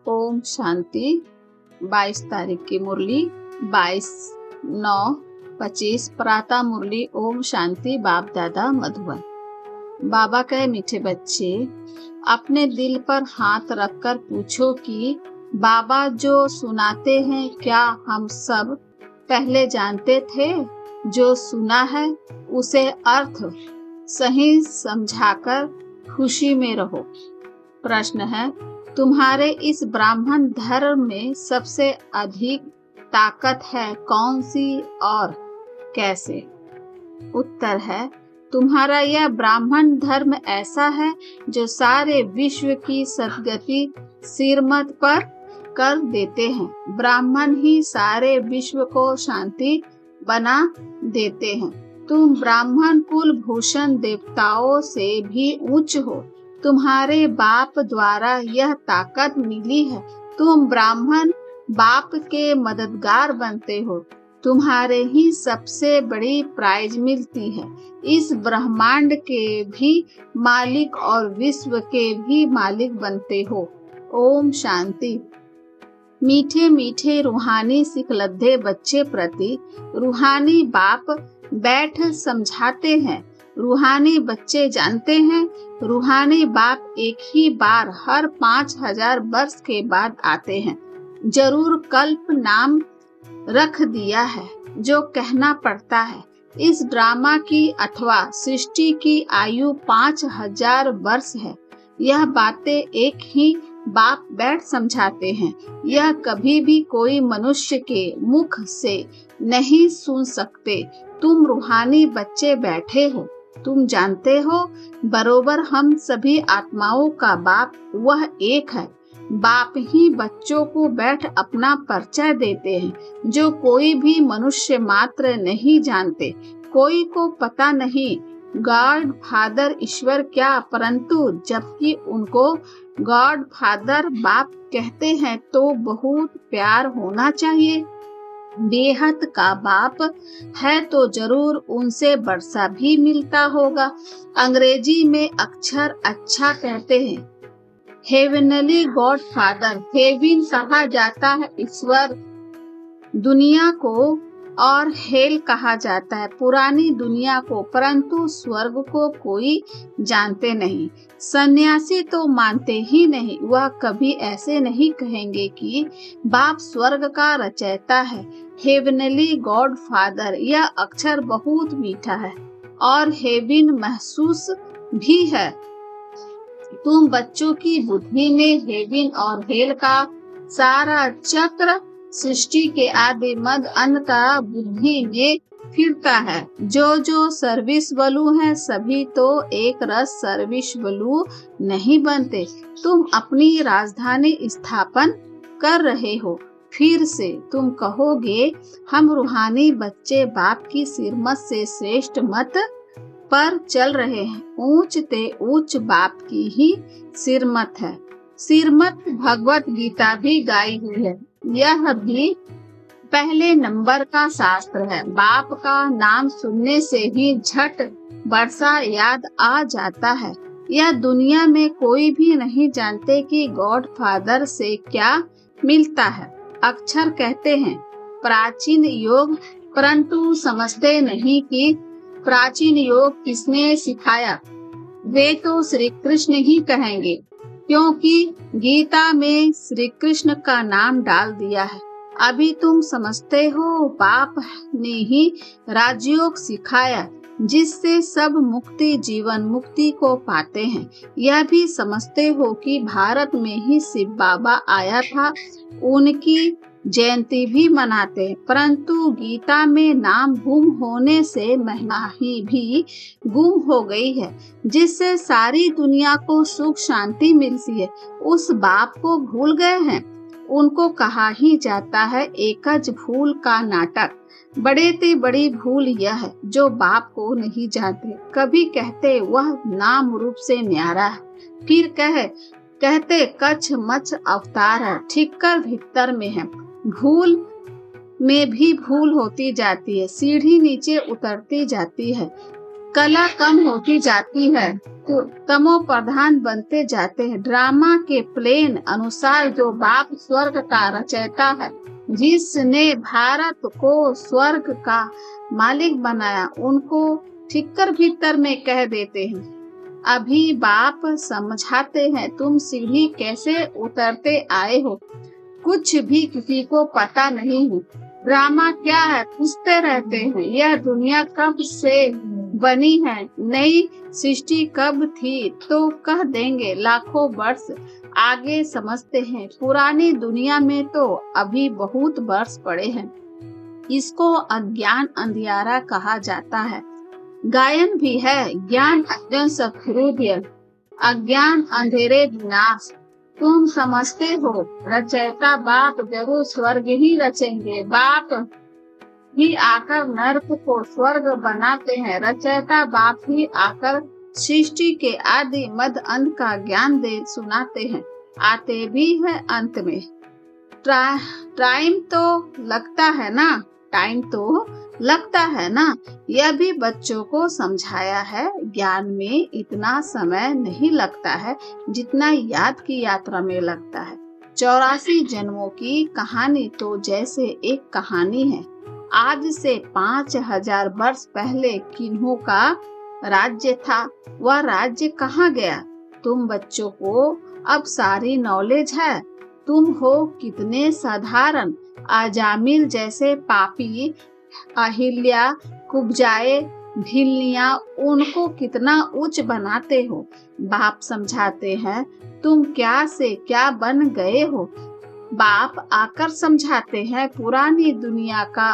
ओम शांति। 22 तारीख की मुरली 22/9/25 प्रातः मुरली। ओम शांति। बाप दादा मधुबन। बाबा कहे, मीठे बच्चे, अपने दिल पर हाथ रखकर पूछो कि बाबा जो सुनाते हैं क्या हम सब पहले जानते थे? जो सुना है उसे अर्थ सही समझाकर खुशी में रहो। प्रश्न है, तुम्हारे इस ब्राह्मण धर्म में सबसे अधिक ताकत है कौन सी और कैसे? उत्तर है, तुम्हारा यह ब्राह्मण धर्म ऐसा है जो सारे विश्व की सद्गति सिरमत पर कर देते हैं। ब्राह्मण ही सारे विश्व को शांति बना देते हैं। तुम ब्राह्मण कुल भूषण देवताओं से भी उच्च हो। तुम्हारे बाप द्वारा यह ताकत मिली है। तुम ब्राह्मण बाप के मददगार बनते हो। तुम्हारे ही सबसे बड़ी प्राइज मिलती है। इस ब्रह्मांड के भी मालिक और विश्व के भी मालिक बनते हो। ओम शांति। मीठे मीठे रूहानी सिखलद्धे बच्चे प्रति रूहानी बाप बैठ समझाते हैं। रूहानी बच्चे जानते हैं, रूहानी बाप एक ही बार हर 5000 वर्ष के बाद आते हैं। जरूर कल्प नाम रख दिया है जो कहना पड़ता है। इस ड्रामा की अथवा सृष्टि की आयु 5000 वर्ष है। यह बातें एक ही बाप बैठ समझाते हैं। यह कभी भी कोई मनुष्य के मुख से नहीं सुन सकते। तुम रूहानी बच्चे बैठे हो। तुम जानते हो बरोबर हम सभी आत्माओं का बाप वह एक है। बाप ही बच्चों को बैठ अपना परिचय देते हैं जो कोई भी मनुष्य मात्र नहीं जानते। कोई को पता नहीं गॉड फादर ईश्वर क्या, परंतु जबकि उनको गॉड फादर बाप कहते हैं तो बहुत प्यार होना चाहिए। बेहद का बाप है तो जरूर उनसे वर्षा भी मिलता होगा। अंग्रेजी में अक्षर अच्छा कहते हैं। हेवनली गॉड फादर, हेवन कहा जाता है ईश्वर दुनिया को और हेल कहा जाता है पुरानी दुनिया को, परंतु स्वर्ग को कोई जानते नहीं। सन्यासी तो मानते ही नहीं। वह कभी ऐसे नहीं कहेंगे कि बाप स्वर्ग का रचयिता है। हेवनली गॉड फादर, यह अक्षर बहुत मीठा है और हेवन महसूस भी है। तुम बच्चों की बुद्धि में हेवन और हेल का सारा चक्र सृष्टि के आदि मध्य अंत बुद्धि में फिरता है। जो सर्विस बलू है सभी तो एक रस सर्विस बलू नहीं बनते। तुम अपनी राजधानी स्थापन कर रहे हो। फिर से तुम कहोगे हम रूहानी बच्चे बाप की सिरमत से श्रेष्ठ मत पर चल रहे हैं। ऊंच ते ऊंच बाप की ही सिरमत है। सिरमत भगवत गीता भी गाई हुई है। यह भी पहले नंबर का शास्त्र है। बाप का नाम सुनने से ही झट वर्षा याद आ जाता है। यह दुनिया में कोई भी नहीं जानते कि गॉड फादर से क्या मिलता है। अक्षर कहते हैं प्राचीन योग, परंतु समझते नहीं कि प्राचीन योग किसने सिखाया। वे तो श्री कृष्ण ही कहेंगे, क्योंकि गीता में श्री कृष्ण का नाम डाल दिया है। अभी तुम समझते हो बाप ने ही राजयोग सिखाया जिससे सब मुक्ति जीवन मुक्ति को पाते हैं। यह भी समझते हो कि भारत में ही शिव बाबा आया था, उनकी जयंती भी मनाते हैं, परंतु गीता में नाम गुम होने से महिमा ही भी गुम हो गई है जिससे सारी दुनिया को सुख शांति मिलती है। उस बाप को भूल गए हैं। उनको कहा ही जाता है एकज भूल का नाटक। बड़े ते बड़ी भूल यह है जो बाप को नहीं जानते। कभी कहते वह नाम रूप से न्यारा है, फिर कहते कच्छ मच्छ अवतार है, ठीक कर भीतर में है। भूल में भी भूल होती जाती है। सीढ़ी नीचे उतरती जाती है। कला कम होती जाती है तो तमो प्रधान बनते जाते हैं। ड्रामा के प्लेन अनुसार जो बाप स्वर्ग का रचयिता है, जिसने भारत को स्वर्ग का मालिक बनाया, उनको ठिक्कर भीतर में कह देते हैं। अभी बाप समझाते हैं, तुम सीढ़ी कैसे उतरते आए हो, कुछ भी किसी को पता नहीं है। ड्रामा क्या है पूछते रहते हैं। यह दुनिया कब से बनी है, नई सृष्टि कब थी, तो कह देंगे लाखों वर्ष आगे। समझते हैं पुरानी दुनिया में तो अभी बहुत वर्ष पड़े हैं। इसको अज्ञान अंधियारा कहा जाता है। गायन भी है, ज्ञान अज्ञान सफरुद्य, अज्ञान अंधेरे विनाश। तुम समझते हो रचयिता बाप जरूर स्वर्ग ही रचेंगे। बाप ही आकर नर्क को स्वर्ग बनाते हैं। रचयिता बाप ही आकर सृष्टि के आदि मध्य अंत का ज्ञान दे सुनाते हैं, आते भी है अंत में। टाइम तो लगता है ना, यह भी बच्चों को समझाया है। ज्ञान में इतना समय नहीं लगता है जितना याद की यात्रा में लगता है। 84 जन्मों की कहानी तो जैसे एक कहानी है। आज से 5000 वर्ष पहले किन्हों का राज्य था, वह राज्य कहाँ गया? तुम बच्चों को अब सारी नॉलेज है। तुम हो कितने साधारण, अजामिल जैसे पापी, अहिल्या, कुब्जाए, भिल्लियाँ, उनको कितना उच्च बनाते हो। बाप समझाते हैं, तुम क्या से क्या बन गए हो। बाप आकर समझाते हैं, पुरानी दुनिया का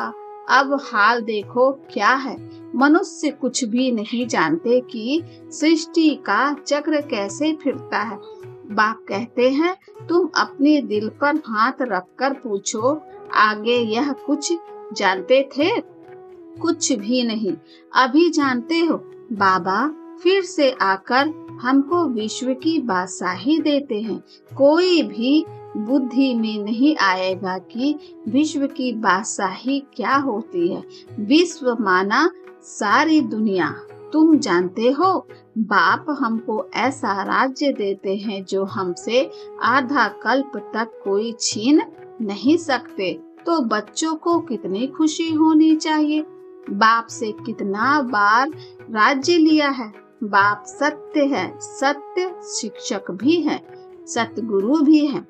अब हाल देखो क्या है। मनुष्य कुछ भी नहीं जानते कि सृष्टि का चक्र कैसे फिरता है। बाप कहते हैं, तुम अपने दिल पर हाथ रखकर पूछो, आगे यह कुछ जानते थे? कुछ भी नहीं, अभी जानते हो। बाबा फिर से आकर हमको विश्व की बादशाही देते हैं। कोई भी बुद्धि में नहीं आएगा कि विश्व की बादशाही क्या होती है। विश्व माना सारी दुनिया। तुम जानते हो, बाप हमको ऐसा राज्य देते हैं जो हमसे आधा कल्प तक कोई छीन नहीं सकते। तो बच्चों को कितनी खुशी होनी चाहिए। बाप से कितना बार राज्य लिया है। बाप सत्य है, सत्य शिक्षक भी है, सतगुरु भी है।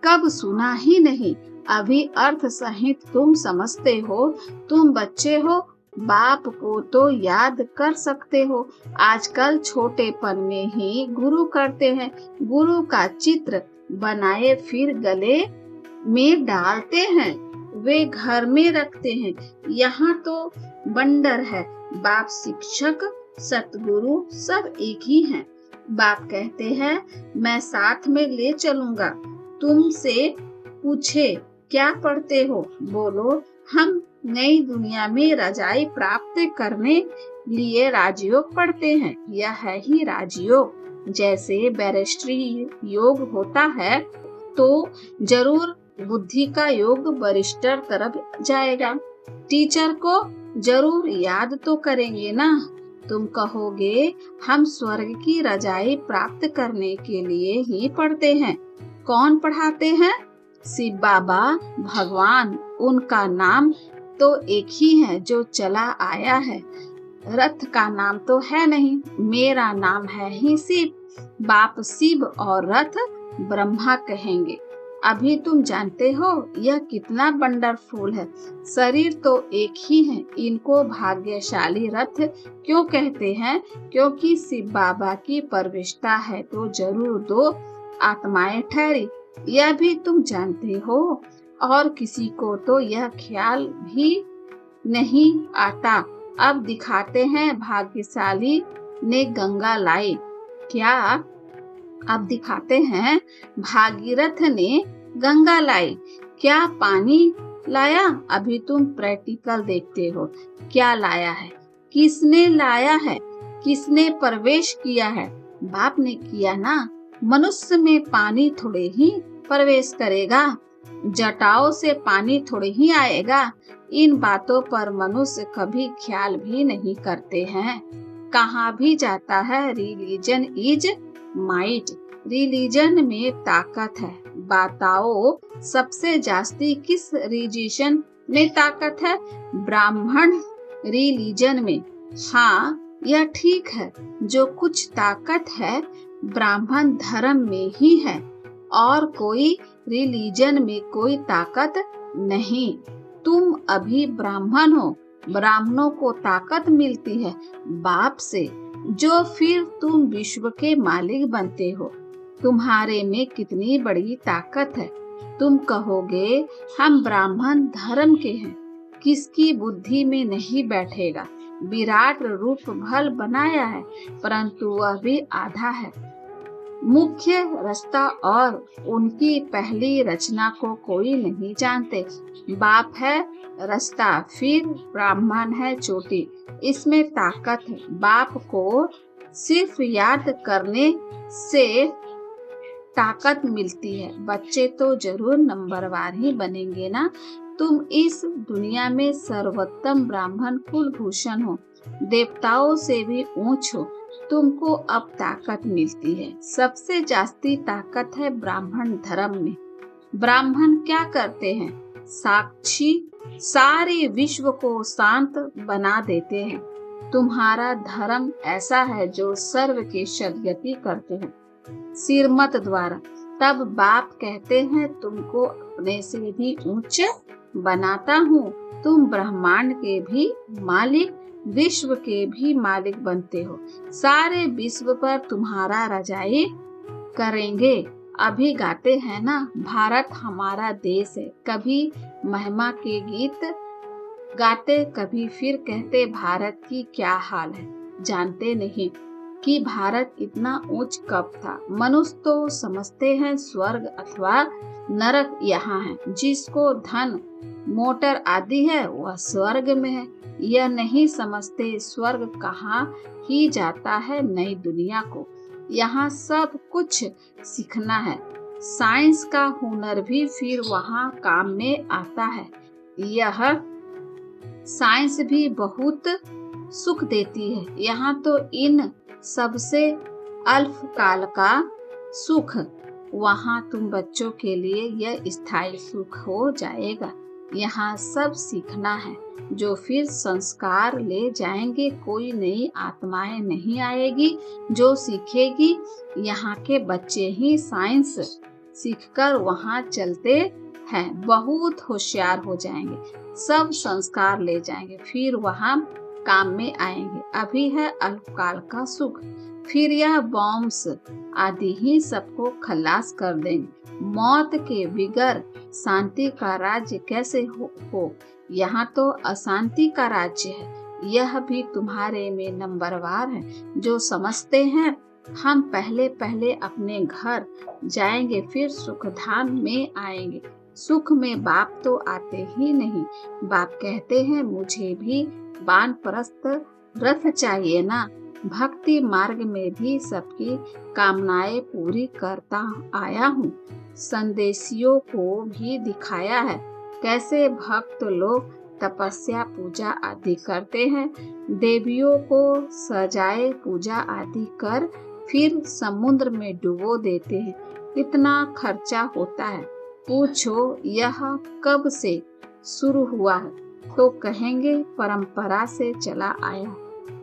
कब सुना ही नहीं, अभी अर्थ सहित तुम समझते हो। तुम बच्चे हो, बाप को तो याद कर सकते हो। आजकल छोटेपन में ही गुरु करते हैं। गुरु का चित्र बनाए फिर गले में डालते हैं, वे घर में रखते हैं। यहाँ तो बंडर है। बाप शिक्षक सतगुरु सब एक ही हैं। बाप कहते हैं, मैं साथ में ले चलूंगा। तुमसे पूछे क्या पढ़ते हो, बोलो हम नई दुनिया में रजाई प्राप्त करने लिए राजयोग पढ़ते हैं। यह है ही राजयोग। जैसे बैरिस्ट्री योग होता है तो जरूर बुद्धि का योग बैरिस्टर तरफ जाएगा। टीचर को जरूर याद तो करेंगे ना। तुम कहोगे हम स्वर्ग की रजाई प्राप्त करने के लिए ही पढ़ते हैं। कौन पढ़ाते हैं? शिव बाबा भगवान। उनका नाम तो एक ही है जो चला आया है। रथ का नाम तो है नहीं। मेरा नाम है ही शिव। बाप शिव और रथ ब्रह्मा कहेंगे। अभी तुम जानते हो यह कितना वंडरफुल है। शरीर तो एक ही है। इनको भाग्यशाली रथ क्यों कहते हैं? क्योंकि शिव बाबा की परविष्टा है तो जरूर दो आत्माएं ठहरी। यह भी तुम जानते हो। और किसी को तो यह ख्याल भी नहीं आता। अब दिखाते हैं भाग्यशाली ने गंगा लाई। क्या? अब दिखाते हैं भागीरथ ने गंगा लाई। क्या पानी लाया? अभी तुम प्रैक्टिकल देखते हो। क्या लाया है? किसने लाया है? किसने प्रवेश किया है? बाप ने किया ना। मनुष्य में पानी थोड़े ही प्रवेश करेगा। जटाओं से पानी थोड़े ही आएगा। इन बातों पर मनुष्य कभी ख्याल भी नहीं करते हैं। कहाँ भी जाता है, रिलीजन इज माइट। रिलीजन में ताकत है। बताओ सबसे जास्ती किस रिलीजन में ताकत है? ब्राह्मण रिलीजन में। हाँ, यह ठीक है। जो कुछ ताकत है ब्राह्मण धर्म में ही है, और कोई रिलीजन में कोई ताकत नहीं। तुम अभी ब्राह्मण हो, ब्राह्मणों को ताकत मिलती है बाप से, जो फिर तुम विश्व के मालिक बनते हो। तुम्हारे में कितनी बड़ी ताकत है। तुम कहोगे हम ब्राह्मण धर्म के हैं, किसकी बुद्धि में नहीं बैठेगा। विराट रूप भल बनाया है, परंतु वह भी आधा है। मुख्य रास्ता और उनकी पहली रचना को कोई नहीं जानते। बाप है रास्ता, फिर ब्राह्मण है चोटी। इसमें ताकत है। बाप को सिर्फ याद करने से ताकत मिलती है। बच्चे तो जरूर नंबरवार ही बनेंगे ना। तुम इस दुनिया में सर्वोत्तम ब्राह्मण कुलभूषण हो, देवताओं से भी ऊंच हो। तुमको अब ताकत मिलती है। सबसे जास्ती ताकत है ब्राह्मण धर्म में। ब्राह्मण क्या करते हैं? साक्षी सारे विश्व को शांत बना देते हैं। तुम्हारा धर्म ऐसा है जो सर्व की सद्गति करते हैं सिरमत द्वारा। तब बाप कहते हैं तुमको अपने से भी ऊंच बनाता हूँ। तुम ब्रह्मांड के भी मालिक, विश्व के भी मालिक बनते हो। सारे विश्व पर तुम्हारा रजाई करेंगे। अभी गाते हैं ना, भारत हमारा देश है। कभी महिमा के गीत गाते, कभी फिर कहते भारत की क्या हाल है। जानते नहीं कि भारत इतना ऊंच कब था। मनुष्य तो समझते हैं स्वर्ग अथवा नरक यहाँ है। जिसको धन मोटर आदि है वह स्वर्ग में है। यह नहीं समझते स्वर्ग कहाँ ही जाता है नई दुनिया को। यहाँ सब कुछ सीखना है। साइंस का हुनर भी फिर वहाँ काम में आता है। यह साइंस भी बहुत सुख देती है। यहाँ तो इन सबसे अल्पकाल का सुख, वहाँ तुम बच्चों के लिए यह स्थायी सुख हो जाएगा। यहाँ सब सीखना है जो फिर संस्कार ले जाएंगे। कोई नई आत्माएं नहीं आएगी जो सीखेगी। यहाँ के बच्चे ही साइंस सीखकर वहाँ चलते हैं, बहुत होशियार हो जाएंगे। सब संस्कार ले जाएंगे, फिर वहाँ काम में आएंगे। अभी है अल्पकाल का सुख, फिर यह बॉम्ब्स आदि ही सबको खलास कर देंगे। मौत के बिगर शांति का राज्य कैसे हो? यहाँ तो अशांति का राज्य है। यह भी तुम्हारे में नंबरवार है, जो समझते हैं हम पहले पहले अपने घर जाएंगे, फिर सुखधाम में आएंगे। सुख में बाप तो आते ही नहीं। बाप कहते हैं मुझे भी वानप्रस्थ रथ चाहिए ना। भक्ति मार्ग में भी सबकी कामनाएं पूरी करता आया हूँ। संदेशियों को भी दिखाया है कैसे भक्त लोग तपस्या पूजा आदि करते हैं। देवियों को सजाए पूजा आदि कर फिर समुद्र में डुबो देते हैं। कितना खर्चा होता है। पूछो यह कब से शुरू हुआ है, तो कहेंगे परंपरा से चला आया।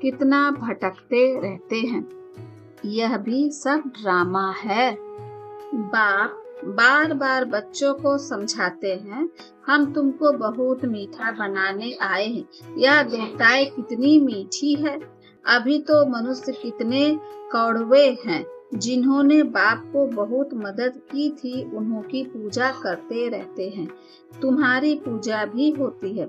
कितना भटकते रहते हैं। यह भी सब ड्रामा है। बाप बार बार बच्चों को समझाते हैं हम तुमको बहुत मीठा बनाने आए हैं। यह देवताएं कितनी मीठी है। अभी तो मनुष्य कितने कड़वे हैं। जिन्होंने बाप को बहुत मदद की थी उन्हों की पूजा करते रहते हैं। तुम्हारी पूजा भी होती है,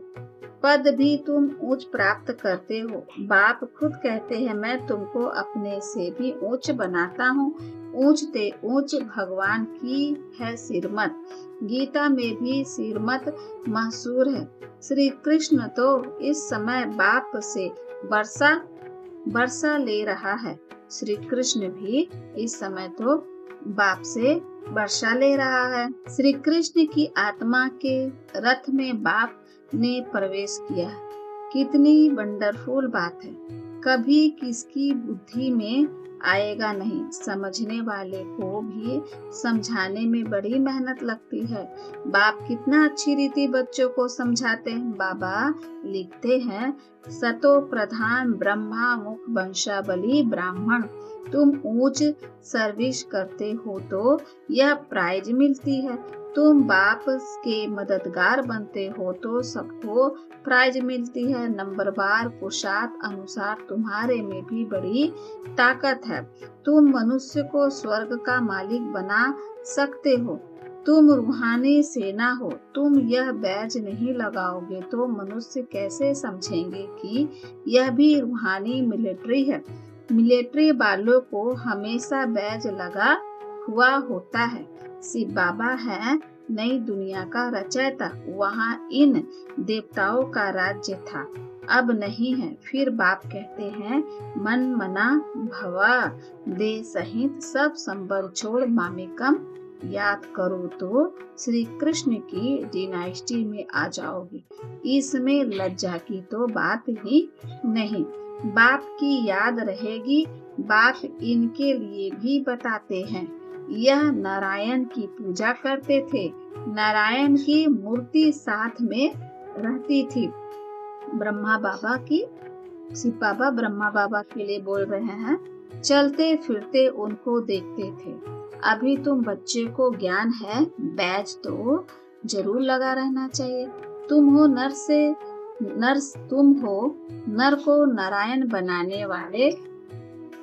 पद भी तुम ऊंच प्राप्त करते हो। बाप खुद कहते हैं मैं तुमको अपने से भी ऊंच बनाता हूँ। ऊंचते ऊंच भगवान की है सिरमत। गीता में भी सिरमत मशहूर है। श्री कृष्ण तो इस समय बाप से वर्षा ले रहा है। श्री कृष्ण भी इस समय तो बाप से वर्षा ले रहा है। श्री कृष्ण की आत्मा के रथ में बाप ने प्रवेश किया। कितनी वंडरफुल बात है। कभी किसकी बुद्धि में आएगा नहीं। समझने वाले को भी समझाने में बड़ी मेहनत लगती है। बाप कितना अच्छी रीति बच्चों को समझाते हैं। बाबा लिखते हैं, सतो प्रधान ब्रह्मा मुख वंशावली ब्राह्मण। तुम ऊंच सर्विस करते हो तो यह प्राइज मिलती है। तुम बाप के मददगार बनते हो तो सबको प्राइज मिलती है। नंबरवार पुरुषार्थ अनुसार तुम्हारे में भी बड़ी ताकत है। तुम मनुष्य को स्वर्ग का मालिक बना सकते हो। तुम रूहानी सेना हो। तुम यह बैज नहीं लगाओगे तो मनुष्य कैसे समझेंगे कि यह भी रूहानी मिलिट्री है। मिलिट्री वालों को हमेशा बैज लगा हुआ होता है। शिव बाबा है नई दुनिया का रचयिता। वहाँ इन देवताओं का राज्य था, अब नहीं है। फिर बाप कहते हैं, मन मना भवा दे सहित सब संबल छोड़ मामेकम याद करो तो श्री कृष्ण की डिनाइस्टी में आ जाओगे। इसमें लज्जा की तो बात ही नहीं। बाप की याद रहेगी। बाप इनके लिए भी बताते हैं। यह नारायण की पूजा करते थे। नारायण की मूर्ति साथ में रहती थी। ब्रह्मा बाबा की, शिव बाबा ब्रह्मा बाबा के लिए बोल रहे हैं। चलते फिरते उनको देखते थे। अभी तुम बच्चे को ज्ञान है, बैज तो जरूर लगा रहना चाहिए। तुम हो नर को नारायण बनाने वाले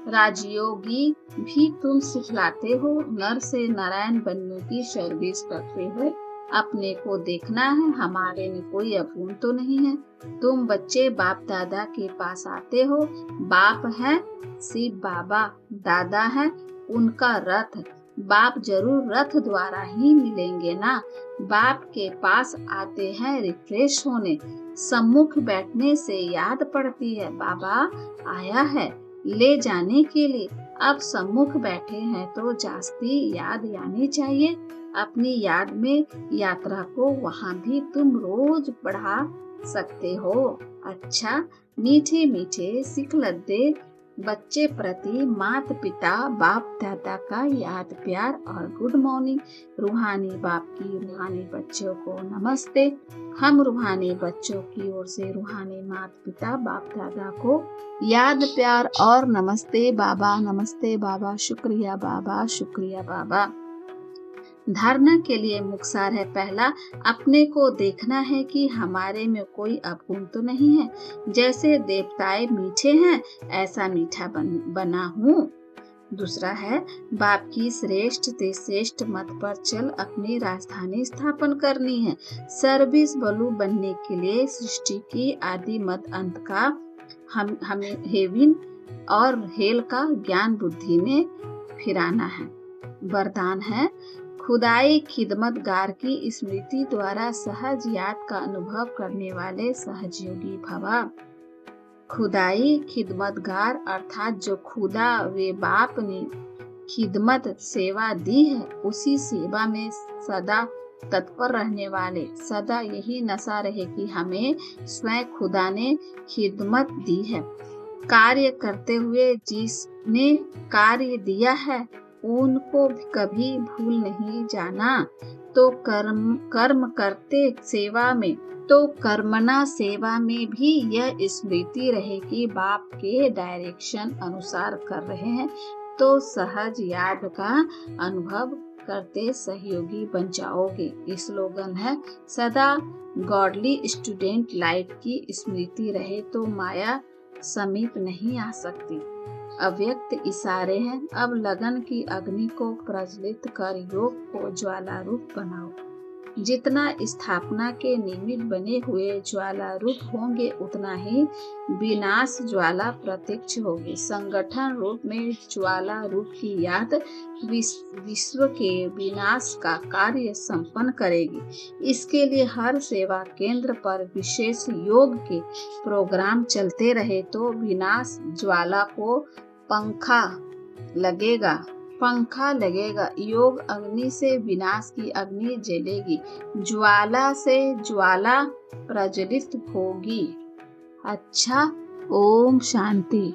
राजयोगी भी तुम सिखलाते हो। नर से नारायण बनने की सर्विस करते हो। अपने को देखना है, हमारे में कोई अवगुण तो नहीं है। तुम बच्चे बाप दादा के पास आते हो। बाप है शिव बाबा, दादा है उनका रथ। बाप जरूर रथ द्वारा ही मिलेंगे ना। बाप के पास आते हैं रिफ्रेश होने। सम्मुख बैठने से याद पड़ती है, बाबा आया है ले जाने के लिए। अब सम्मुख बैठे हैं तो जास्ती याद आनी चाहिए। अपनी याद में यात्रा को वहाँ भी तुम रोज बढ़ा सकते हो। अच्छा, मीठे मीठे सिखलद्दे बच्चे प्रति माता पिता बाप दादा का याद प्यार और गुड मॉर्निंग। रूहानी बाप की रूहानी बच्चों को नमस्ते। हम रूहानी बच्चों की ओर से रूहानी माता पिता बाप दादा को याद प्यार और नमस्ते बाबा, शुक्रिया बाबा, शुक्रिया बाबा। धारणा के लिए मुक्तसार है। पहला, अपने को देखना है कि हमारे में कोई अवगुण तो नहीं है। जैसे देवताएं मीठे हैं ऐसा मीठा बना हूँ। दूसरा है, बाप की श्रेष्ठ से श्रेष्ठ मत पर चल अपनी राजधानी स्थापन करनी है। सर्विस बलु बनने के लिए सृष्टि की आदि मत अंत का हमें हेविन और हेल का ज्ञान बुद्धि में फिराना है। वरदान है, खुदाई खिदमतगार की स्मृति द्वारा सहज याद का अनुभव करने वाले सहजयोगी भवा। खुदाई खिदमतगार अर्थात जो खुदा वे बाप ने खिदमत सेवा दी है उसी सेवा में सदा तत्पर रहने वाले। सदा यही नशा रहे कि हमें स्वयं खुदा ने खिदमत दी है। कार्य करते हुए जिसने कार्य दिया है उनको कभी भूल नहीं जाना। तो कर्म करते सेवा में तो कर्मणा सेवा में भी यह स्मृति रहे कि बाप के डायरेक्शन अनुसार कर रहे हैं तो सहज याद का अनुभव करते सहयोगी बन जाओगे। स्लोगन है, सदा गॉडली स्टूडेंट लाइट की स्मृति रहे तो माया समीप नहीं आ सकती। अव्यक्त इशारे हैं। अब लगन की अग्नि को प्रज्वलित कर योग को ज्वाला रूप बनाओ। जितना स्थापना के निमित्त बने हुए ज्वाला रूप होंगे उतना ही विनाश ज्वाला प्रत्यक्ष होगी। संगठन रूप में ज्वाला रूप की याद विश्व के विनाश का कार्य संपन्न करेगी। इसके लिए हर सेवा केंद्र पर विशेष योग के प्रोग्राम चलते रहे तो विनाश ज्वाला को पंखा लगेगा। योग अग्नि से विनाश की अग्नि जलेगी। ज्वाला से ज्वाला प्रज्वलित होगी। अच्छा, ओम शांति।